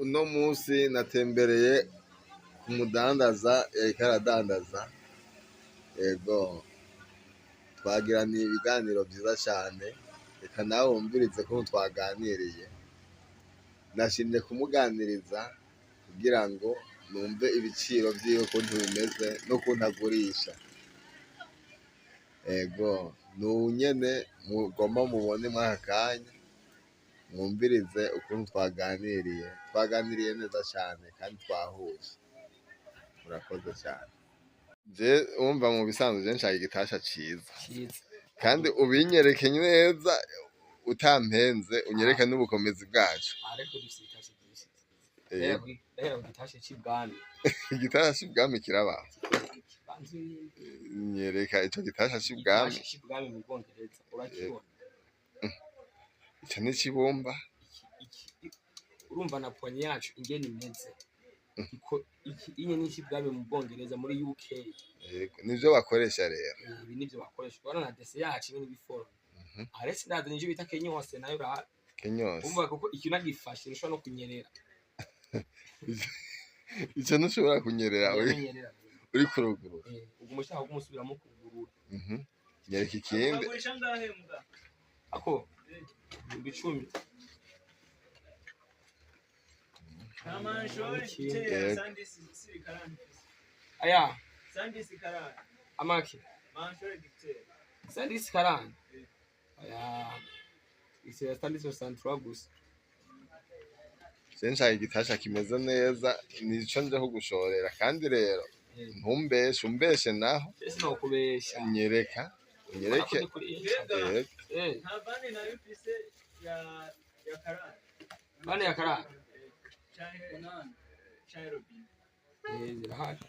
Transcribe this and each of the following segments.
Uno munsi natembereye ku mudandaza yariko aradandaza, yego twagiraniye ibiganiro vyiza cane, reka nawe wumvirize ko twaganiriye. Nashimye kumuganiriza kugira ngo numve ibiciro vyiwe ukuntu bimeze n'ukuntu agurisha. Yego n'ubu nyene mugomba mubone mw'aka kanya, mwumvirize ukuntu twaganiriye neza cane kandi twahuje. Murakoze cane. Je wumva mu bisanzwe je nshaka igitasha ciza kandi ubinyereke neza utampenze, unyereke n'ubukomezi bwacu. Igitasha c'ibwami kirabaho? Nyereka ico gitasha c'ibwami. Ico n'icibumba? Urumva na poni yacu ingene imeze. Iki n'icibwami mu Bwongereza muri UK. Yego nivyo bakoresha rero. Ibi nivyo bakoresha. Urabona na dese yacu ingene biforo. Arese ndazanye ivyo bita kenyose nayo ra. Kenyose. Umva kuko iki nagifashe nishobora no kunyerera. Ico ntushobora kunyerera uri kuruguru. Ubwo mushaka kumusubiramo kugurura. Nyereka ikindi. Ako 10. Aya. Sandisi karani. Amaki. Sandisi karani. Aya. Isi sandisi santragus. Nshaka igitasha kimeze neza, nico nje kugushorera kandi rero ntumbeshe, umbeshe naho. Ese no kubesha. Nyereka. Unyereke. Nta bane nayo ufise ya karani. Bane ya karani. Zirahari.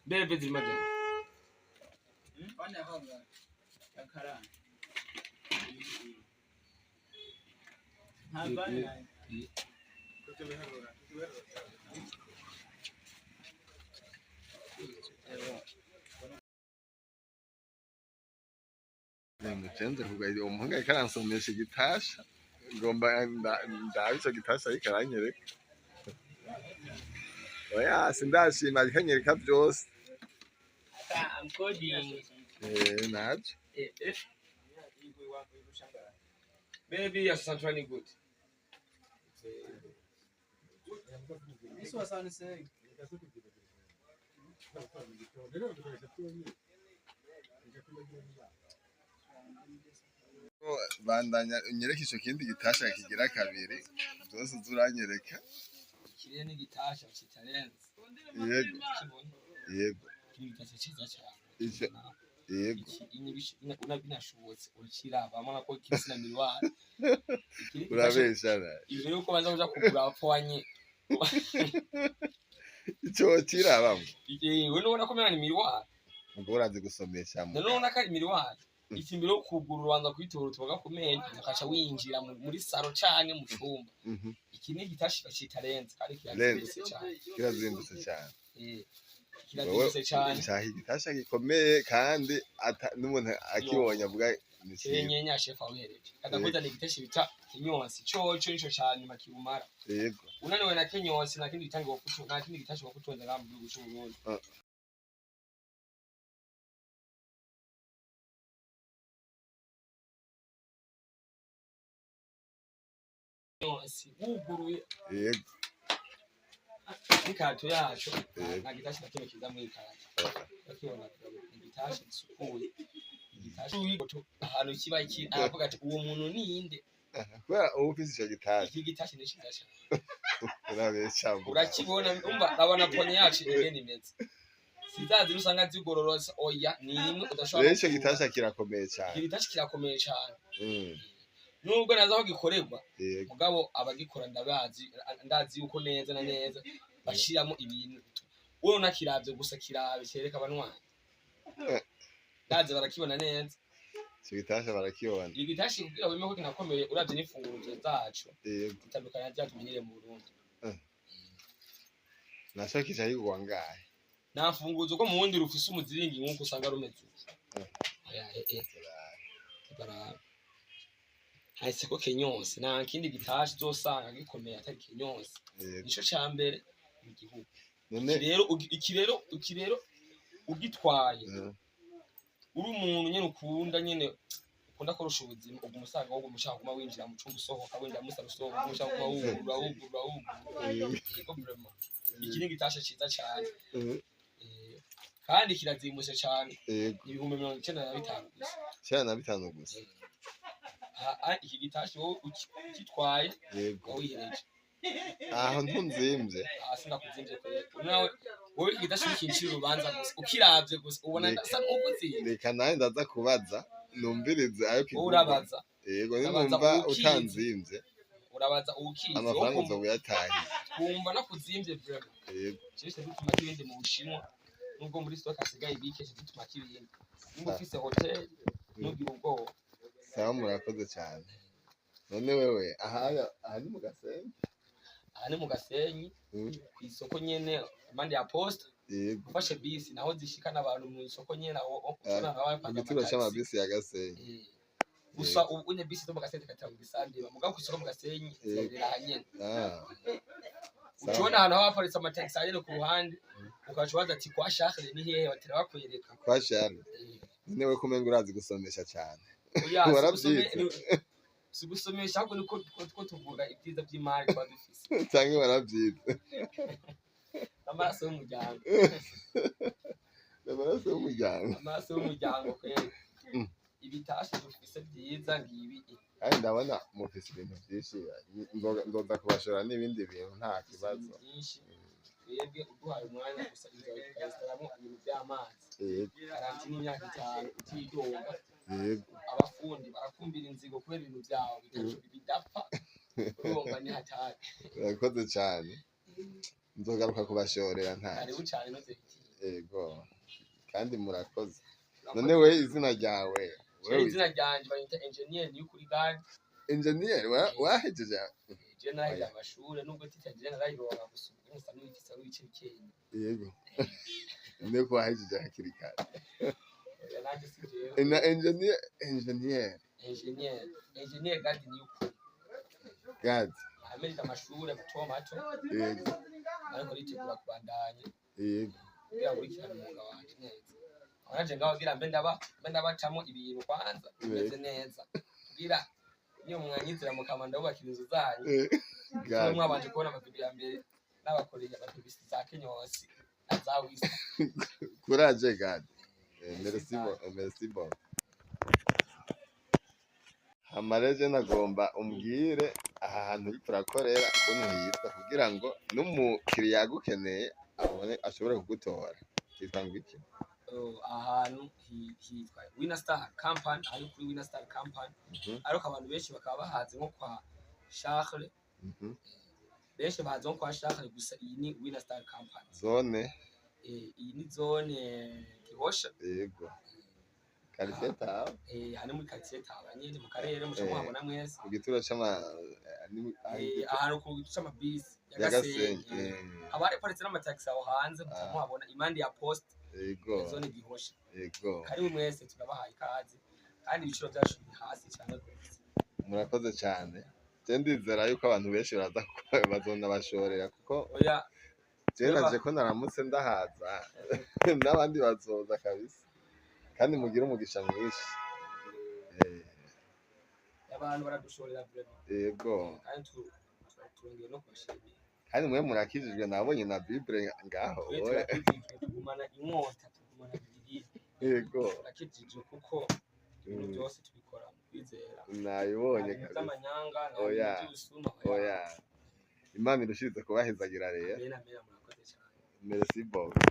Bebe zimaje. Bane ya karani. Nta bane. Mucenze kugaira umuhungu ariko aransomesha igitasha, ngomba ndabe ico gitasha ariko aranyereka. Oya sindashima ariko anyereka vyose. Naje. Baby, you're certainly good. This was on saying. Bandanya unyereka ico kindi gitasha kigira kabiri, byose zuranyereka. Kiriya ni gitasha kitarenze. Yego. Yego. Gitasha ciza cyane. Yego. Unabinashobotse ukirabamo nako kisina milwari. Urabeshana. Imbere yuko banza kuja kugura apfanye. Ico kirabamo. We nubona ko mwana milwari. Ngo urazi gusomesha mu. None ko ari milwari. Iki mbere yo kugura ubanza kwitora tubaga kumenya ukaca winjira muri saro canke mu cumba. Iki ni gitasha citarenze kandi kirazindutse cyane. Kirazindutse cyane. Kirazindutse cyane. Nshaka igitasha gikomeye kandi n'umuntu akibonye avuga ni nyenya chef awereje. Kadakoza ni gitasha bita kinyonsi. Coco nico cyane makibumara. Yego. Unaniwe na kinyonsi na kindi gitange wakutu na kindi gitasha wakutonda ngamu gihugu cy'u Burundi. Wuguruye. Yego. Ikato yacu na gitasha nakimwe kiza muri ikato. Bakibona igitasha gisukuye. Igitasha ahantu kiba aravuga ati uwo muntu ninde? Kubera ubu ufise ico gitasha. Iki gitasha ni ciza cyane. Urabesha. Urakibona umva abana poni yacu ingene imeze. Sizazi rusanga zigororose oya nimwe udashobora. Rero ico gitasha kirakomeye cyane. Iki gitasha kirakomeye cyane. Nubwo naza aho gikorerwa mugabo abagikora ndazi yuko neza na neza bashiramo ibintu wowe unakiravye gusa kirabe cyereka abanwanyi ndazi barakibona neza ico gitasha barakibona igitasha kugira weme ko kinakomeye uravye n'ifunguro zacu bitandukanye byatumenyere mu Burundi nashakisha yigwa ngahe nta funguzo ko mu wundi rufise umuziringi nkuko usanga rumeze hahise ko kenyonse nta kindi gitashe uzosanga gikomeye atari kenyonse nico ca mbere mu gihugu iki rero ugitwaye uri umuntu nyene ukunda korosha ubuzima ubwo umusaga wo gushaka kuma winjira mu cumba usohoka winjira musa rusohoka gushaka kuma wugura iki ni gitashe ciza cyane kandi kirazimbutse cyane ibihumbi 95 gusa 95 gusa iki gitashe wowe ukitwaye wihereje aho ntunzimvye hasi nakuzimvye kwe nawe wowe igitashe kinshira urubanza gusa ukiravye gusa ubona ndasa ukuzimvye reka nawe ndaza kubaza numvirize ayo kigura urabaza yego nimba utanzimvye urabaza ukize amafaranga uzo uyatahiye kumva nakuzimvye vraiment yego cyose bituma kibindi mu Bushinwa nubwo muri stock asigaye bikeje bituma kibindi nimba ufise hotel nugira ubwoba sawa murakoze cyane none wewe aha ni mu Gasenyi aha ni mu Gasenyi ku isoko nyene impande ya poste ufashe bisi naho zishikana abantu mu isoko nyene aho usana ku gituro c'amabisi ya Gasenyi gusa ubunye bisi zo mu Gasenyi katanga bisande mugabo ku isoko mu Gasenyi zirera nyene ucona ahantu haparitse amataxi agere ku ruhande ukacubaza ati kwa Charles ni hehe batera bakwereka kwa Charles niwe kumenga urazi gusomesha cyane sigusomesha ahubwo niko tuvuga ibyiza by'imari kwa dufise cyangwa warabyize amaraso y'umuryango amaraso y'umuryango kweli ibitashe dufise byiza ngibi kandi ndabona mufise ibintu byinshi ndoza kubashora n'ibindi bintu nta kibazo twebwe uduhaye umwanya gusa inzara tukayistaramo ibintu by'amazi garanti n'imyaka 5 utidoga abafundi barakumbira inzigo kubera ibintu byawe bidapfa urumva ni hatari urakoze cyane nzogaruka kubashorera nta karibu cyane no yego kandi murakoze none we izina ryawe izina ryanje bayita engineer ni kuri gari engineer wahejeje je nahiye amashure nubwo titagira narayironka gusubira musa n'ibifisa w'ice bikenya yego ndeko wahejeje hakiri kare nanjye sije na engineer gadi ni ukuri gadi amerika amashure mato yego ariko ritegura kubandanya yego kugira ngo ikirane umwuga wanje neza abanje ngaho gira mbe ndabacamo ibintu kwanza bimeze neza kugira niyo mwanyizira mu kamanda wubakira inzu zanyu gadi mwabanje kubona amabibi ya mbere n'abakoreye ababisi za Kenyonsi na za Wisa courage gadi merci bon hamareje nagomba umbwire aha hantu uri kurakorera ukuntu hitwa kugira ngo n'umukiriya yagukeneye abone ashobore kugutora hitwa ngo iki ahantu hitwa Winner Star Company ari kuri Winner Star Company ariko abantu benshi bakaba bahaze nko kwa Charles benshi bahaze nko kwa Charles gusa iyi ni Winner Star Company zone iyi ni zone Gihosha yego quartier tawe hani muri quartier tawe nyine mu karere mu cyamwabona mwese ku gituro c'ama ahantu ku gituro c'amabisi ya Gasenyi abari paritse n'amataxi aho hanze mutamwabona imandi ya poste yego zone Gihosha yego kari mwese turabahaye ikaze kandi ibiciro byacu ni hasi cyane rwose murakoze cyane je ndizera yuko abantu benshi bazona bashorera kuko oya Naje ko naramutse ndahaza n'abandi bazoza kabisa kandi mugira umugisha mwinshi abantu baradushorera yego kandi turongeye no kubashimira kandi mwe murakijijwe nabonye na Bible ngaho tugumana inkota tugumana bibiri yego turakijijwe kuko ibintu byose tubikora mu kwizera nayibonye kabisa amanyanga oya Imana irushirize kubahezagira rero merci beaucoup